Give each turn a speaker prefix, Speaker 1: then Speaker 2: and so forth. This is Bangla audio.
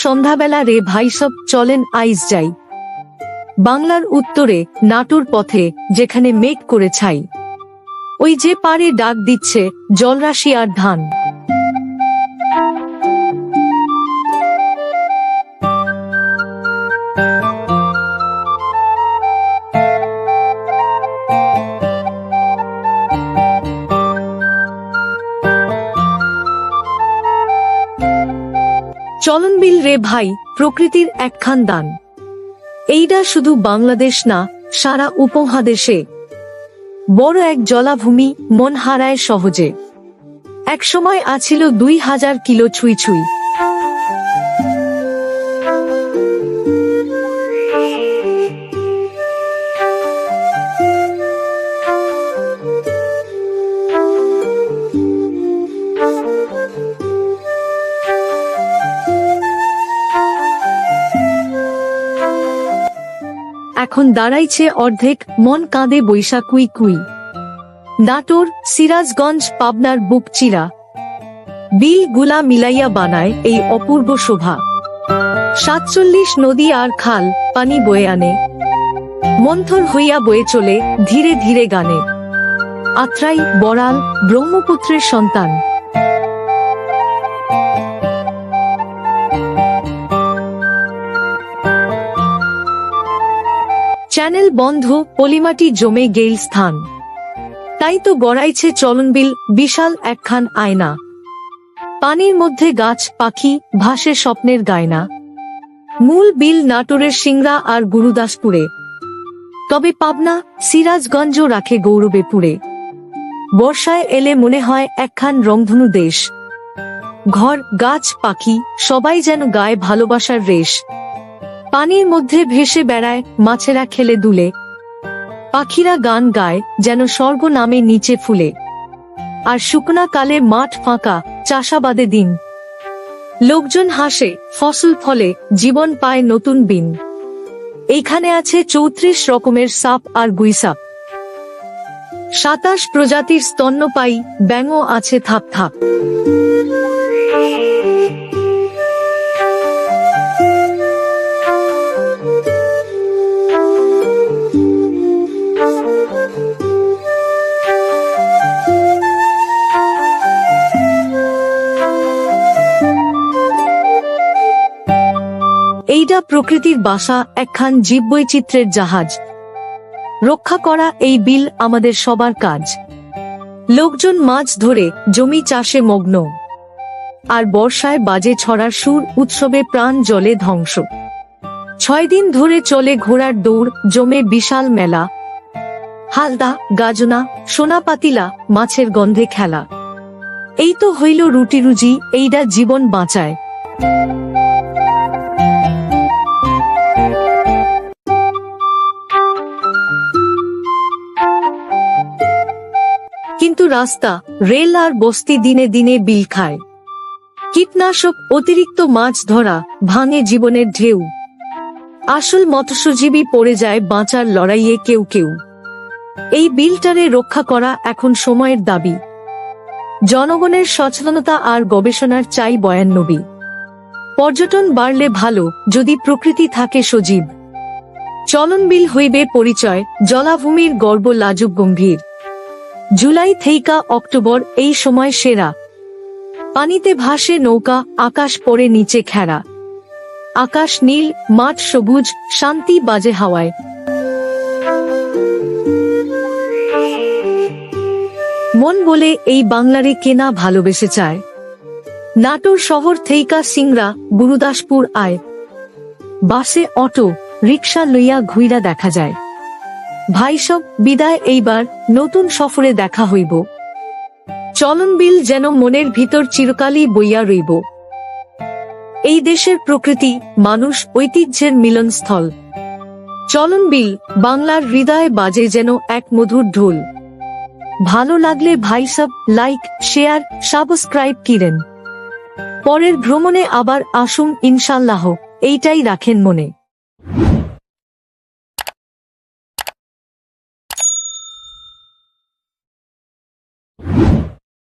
Speaker 1: সন্ধ্যাবেলা রে ভাই সব চলেন আইস যাই। বাংলার উত্তরে নাটোর পথে যেখানে মেঘ করে ছাই, ওই যে পারে ডাক দিচ্ছে জলরাশি আর ধান। চলনবিল রে ভাই প্রকৃতির একখান দান। এইটা শুধু বাংলাদেশ না, সারা উপমহাদেশে বড় এক জলাভূমি, মন হারায় সহজে। একসময় আছিল 2000 কিলো ছুঁই ছুঁই। এখন দাঁড়াইছে অর্ধেক, মন কাঁদে বৈশা কুই কুই। নাটোর, সিরাজগঞ্জ, পাবনার বুক চিরা বিল গুলা মিলাইয়া বানায় এই অপূর্ব শোভা। 47 নদী আর খাল পানি বয়ে আনে, মন্থর হইয়া বয়ে চলে ধীরে ধীরে গানে। আত্রাই, বড়াল, ব্রহ্মপুত্রের সন্তান। চ্যানেল বন্ধ, পলিমাটি জমে গেল স্থান। তাই তো গড়াইছে চলনবিল, বিশাল একখান আয়না। পানির মধ্যে গাছ পাখি ভাসে স্বপ্নের গায়না। মূল বিল নাটোরের সিংড়া আর গুরুদাসপুরে, তবে পাবনা, সিরাজগঞ্জ রাখে গৌরবে পুরে। বর্ষায় এলে মনে হয় একখান রংধনু দেশ। ঘর, গাছ, পাখি সবাই যেন গায়ে ভালোবাসার রেশ। পানির মধ্যে ভেসে বেড়ায় মাছেরা খেলে দুলে, পাখিরা গান গায় যেন স্বর্গ নামে নিচে ফুলে। আর শুকনা কালে মাঠ ফাঁকা, চাষাবাদে দিন। লোকজন হাসে, ফসল ফলে, জীবন পায় নতুন বিন। এইখানে আছে 34 রকমের সাপ আর গুইসাপ, 27 প্রজাতির স্তন্যপায়ী ব্যাঙও আছে থাপ থাপ। এইটা প্রকৃতির বাসা, একখান জীববৈচিত্র্যের জাহাজ। রক্ষা করা এই বিল আমাদের সবার কাজ। লোকজন মাছ ধরে জমি চাষে মগ্ন, আর বর্ষায় বাজে ছড়ার সুর, উৎসবে প্রাণ জলে ধ্বংস। 6 দিন ধরে চলে ঘোড়ার দৌড়, জমে বিশাল মেলা। হালদা, গাজনা, সোনা পাতিলা, মাছের গন্ধে খেলা। এই তো হইল রুটি রুজি, এইটা জীবন বাঁচায়। কিন্তু রাস্তা, রেল আর বস্তি দিনে দিনে বিল খায়। কীটনাশক, অতিরিক্ত মাছ ধরা ভাঙে জীবনের ঢেউ। আসল মৎস্যজীবী পড়ে যায় বাঁচার লড়াইয়ে কেউ কেউ। এই বিলটারে রক্ষা করা এখন সময়ের দাবি। জনগণের সচেতনতা আর গবেষণার চাই বয়াননবী। পর্যটন বাড়লে ভালো, যদি প্রকৃতি থাকে সজীব। চলনবিল হইবে পরিচয়, জলাভূমির গর্ব লাজুক গম্ভীর। জুলাই থেইকা অক্টোবর এই সময় সেরা। পানিতে ভাসে নৌকা, আকাশ পড়ে নিচে খেরা। আকাশ নীল, মাঠ সবুজ, শান্তি বাজে হাওয়ায়। মন বলে এই বাংলারে কেনা ভালোবেসে চায়। নাটোর শহর থেইকা সিংড়া, গুরুদাসপুর আয়। বাসে, অটো, রিকশা লইয়া ঘুইরা দেখা যায়। ভাই সব বিদায়, এইবার নতুন সফরে দেখা হইব। চলনবিল যেন মনের ভিতর চিরকালই বইয়া রইব। এই দেশের প্রকৃতি, মানুষ, ঐতিহ্যের মিলনস্থল। চলনবিল বাংলার হৃদয়ে বাজে যেন এক মধুর ঢোল। ভালো লাগলে ভাই সব লাইক, শেয়ার, সাবস্ক্রাইব কিরেন। পরের ভ্রমণে আবার আসুন ইনশাল্লাহ, এইটাই রাখেন মনে।